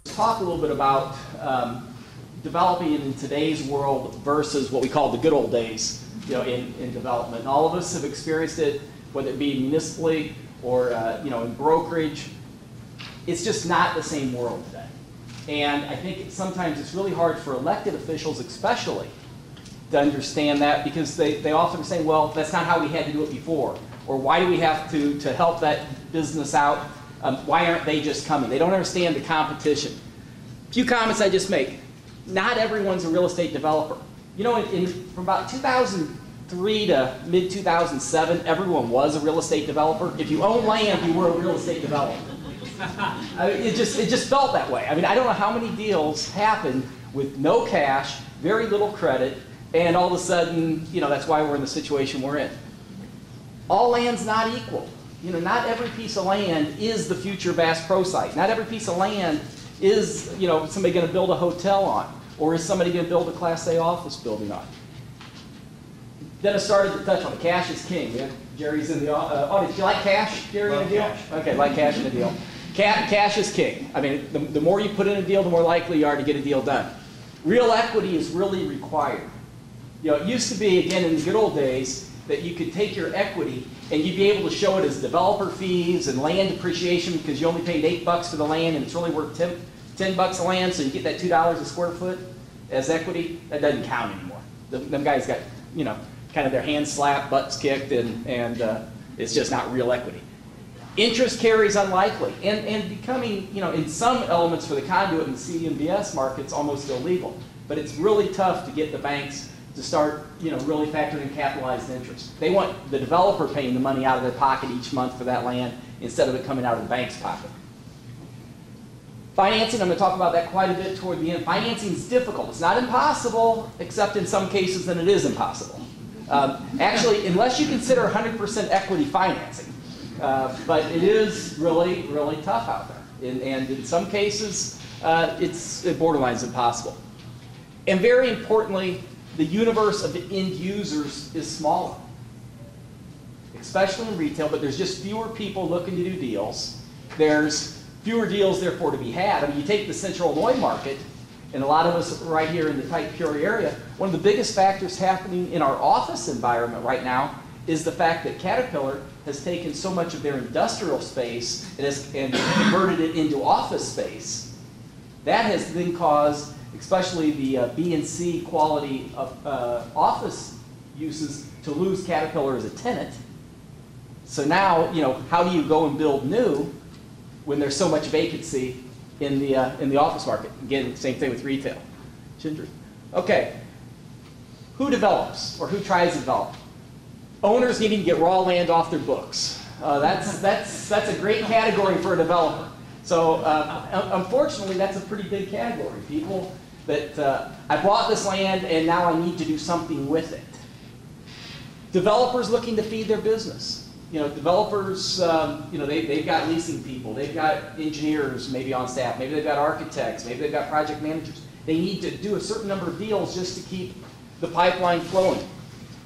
Talk a little bit about developing in today's world versus what we call the good old days, in development. And all of us have experienced it, whether it be municipally or in brokerage. It's just not the same world today. And I think sometimes it's really hard for elected officials especially to understand that, because they often say, well, that's not how we had to do it before. Or why do we have to help that business out? Why aren't they just coming? They don't understand the competition. A few comments I just make. Not everyone's a real estate developer. From about 2003 to mid-2007, everyone was a real estate developer. If you own land, you were a real estate developer. It just felt that way. I don't know how many deals happened with no cash, very little credit, and all of a sudden, that's why we're in the situation we're in. All land's not equal. Not every piece of land is the future Bass Pro site. Not every piece of land is, somebody going to build a hotel on, or is somebody going to build a Class A office building on. Dennis started to touch on it. Cash is king. Yeah? Jerry's in the audience. Do you like cash, Jerry, in a deal? Cash. Okay, like cash in a deal. Cash is king. The more you put in a deal, the more likely you are to get a deal done. Real equity is really required. It used to be, again, in the good old days, that you could take your equity and you'd be able to show it as developer fees and land depreciation because you only paid $8 for the land and it's really worth $10 a land, so you get that $2 a square foot as equity. That doesn't count anymore. Them guys got, kind of their hands slapped, butts kicked, and it's just not real equity. Interest carry is unlikely, and becoming, in some elements for the conduit and the CMBS markets, almost illegal. But it's really tough to get the banks to start, really factoring in capitalized interest. They want the developer paying the money out of their pocket each month for that land instead of it coming out of the bank's pocket. Financing, I'm going to talk about that quite a bit toward the end. Financing is difficult. It's not impossible, except in some cases then it is impossible. Actually, unless you consider 100% equity financing. But it is really, really tough out there. And in some cases, it's borderline impossible. And very importantly, the universe of the end users is smaller, especially in retail, but there's just fewer people looking to do deals. There's fewer deals, therefore, to be had. You take the Central Illinois market, and a lot of us right here in the tight Peoria area, one of the biggest factors happening in our office environment right now is the fact that Caterpillar has taken so much of their industrial space and converted it into office space. That has then caused, especially the B and C quality of office uses, to lose Caterpillar as a tenant. So now, how do you go and build new when there's so much vacancy in the office market? Again, same thing with retail. Okay, who develops or who tries to develop? Owners needing to get raw land off their books. That's a great category for a developer. So unfortunately, that's a pretty big category. People that I bought this land and now I need to do something with it. Developers looking to feed their business. Developers, they've got leasing people, they've got engineers maybe on staff, maybe they've got architects, maybe they've got project managers. They need to do a certain number of deals just to keep the pipeline flowing.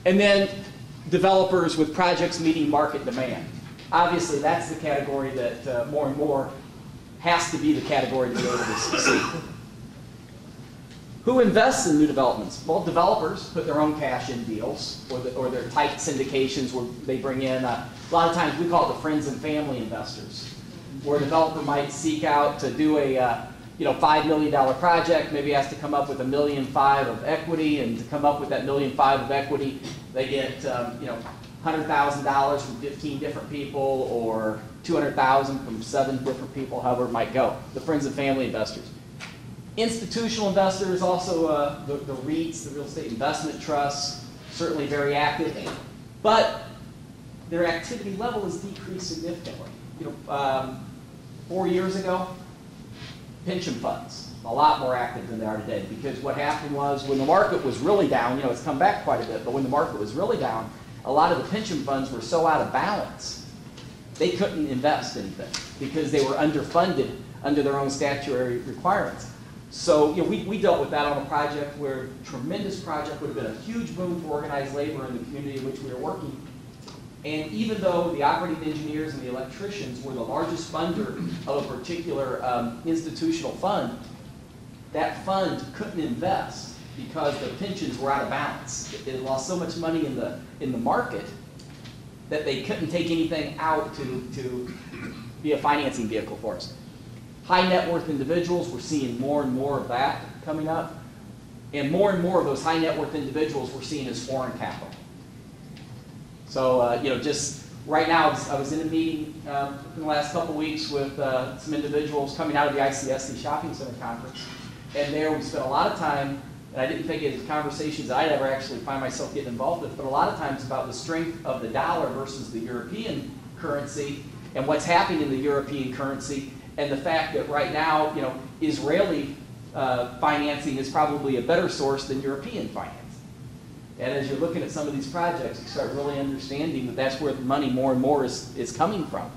And then developers with projects meeting market demand. Obviously, that's the category that more and more has to be the category to be able to succeed. Who invests in new developments? Well, developers put their own cash in deals, or their tight syndications where they bring in, a lot of times we call it the friends and family investors, where a developer might seek out to do a $5 million project, maybe has to come up with $1.5 million of equity, and to come up with that $1.5 million of equity, they get $100,000 from 15 different people, or $200,000 from 7 different people, however it might go. The friends and family investors. Institutional investors, also the REITs, the real estate investment trusts, certainly very active, but their activity level has decreased significantly. 4 years ago, pension funds, a lot more active than they are today, because what happened was when the market was really down, it's come back quite a bit, but when the market was really down, a lot of the pension funds were so out of balance, they couldn't invest anything because they were underfunded under their own statutory requirements. So we dealt with that on a project where a tremendous project would have been a huge boom for organized labor in the community in which we were working. And even though the operating engineers and the electricians were the largest funder of a particular institutional fund, that fund couldn't invest because the pensions were out of balance. It had lost so much money in the market that they couldn't take anything out to be a financing vehicle for us. High net worth individuals, we're seeing more and more of that coming up. And more of those high net worth individuals we're seeing as foreign capital. So, just right now, I was in a meeting in the last couple weeks with some individuals coming out of the ICSC Shopping Center Conference. And there we spent a lot of time, and I didn't think it was conversations that I'd ever actually find myself getting involved with, but a lot of times about the strength of the dollar versus the European currency and what's happening in the European currency, and the fact that right now, Israeli financing is probably a better source than European finance. And as you're looking at some of these projects, you start really understanding that that's where the money more and more is coming from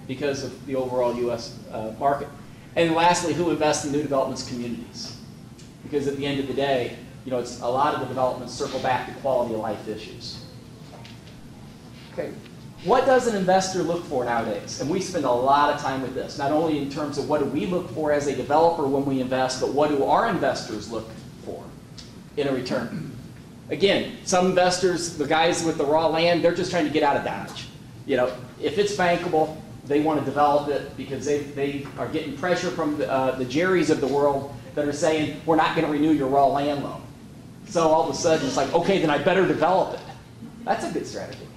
because of the overall U.S. Market. And lastly, who invests in new developments communities? Because at the end of the day, it's a lot of the developments circle back to quality of life issues. Okay. What does an investor look for nowadays? And we spend a lot of time with this, not only in terms of what do we look for as a developer when we invest, but what do our investors look for in a return? Again, some investors, the guys with the raw land, they're just trying to get out of Dodge. If it's bankable, they want to develop it because they are getting pressure from the Jerrys of the world that are saying, we're not going to renew your raw land loan. So all of a sudden it's like, okay, then I better develop it. That's a good strategy.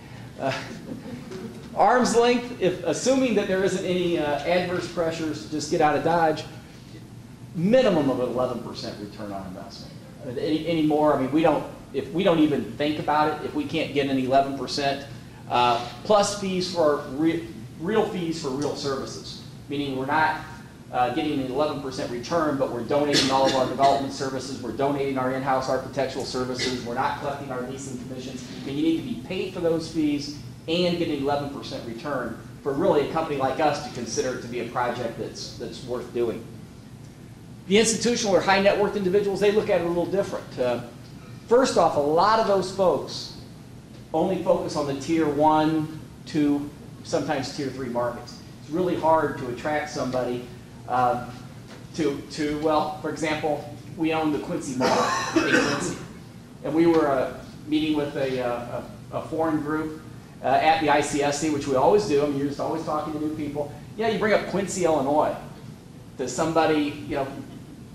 Arm's length, assuming that there isn't any adverse pressures to just get out of Dodge, minimum of an 11% return on investment. Any more, if we don't even think about it, if we can't get an 11%, plus fees for real fees for real services, meaning we're not getting an 11% return, but we're donating all of our development services, we're donating our in-house architectural services, we're not collecting our leasing commissions. You need to be paid for those fees and get an 11% return for really a company like us to consider it to be a project that's worth doing. The institutional or high net worth individuals, they look at it a little different. First off, a lot of those folks only focus on the tier 1, 2, sometimes tier 3 markets. It's really hard to attract somebody well, for example, we own the Quincy Mall in Quincy. And we were meeting with a foreign group at the ICSC, which we always do. You're just always talking to new people. You bring up Quincy, Illinois to somebody,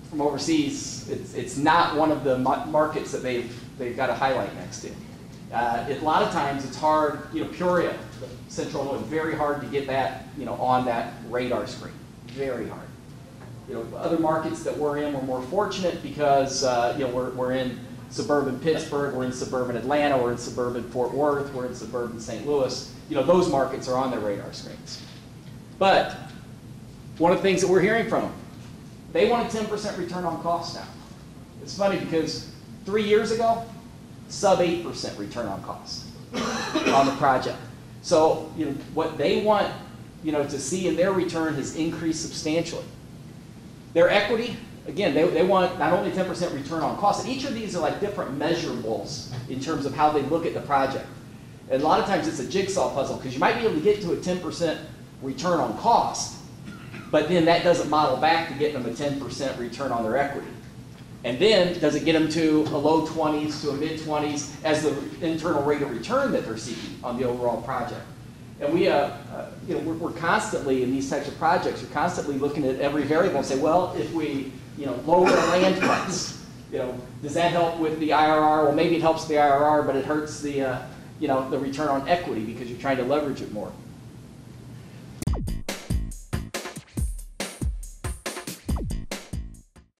from overseas. It's not one of the markets that they've got to highlight next to. A lot of times it's hard, Peoria, Central Illinois, very hard to get that, on that radar screen. Very hard. Other markets that we're in, we're more fortunate because, we're in suburban Pittsburgh, we're in suburban Atlanta, we're in suburban Fort Worth, we're in suburban St. Louis. Those markets are on their radar screens. But one of the things that we're hearing from them, they want a 10% return on cost now. It's funny because 3 years ago, sub 8% return on cost on the project. So, what they want, to see in their return has increased substantially. Their equity, again, they want not only 10% return on cost, and each of these are like different measurables in terms of how they look at the project. And a lot of times it's a jigsaw puzzle because you might be able to get to a 10% return on cost, but then that doesn't model back to getting them a 10% return on their equity. And then does it get them to a low 20s to a mid 20s as the internal rate of return that they're seeking on the overall project? And we're constantly in these types of projects. You're constantly looking at every variable and say, well, if we lower the land price, does that help with the IRR? Well, maybe it helps the IRR, but it hurts the the return on equity because you're trying to leverage it more.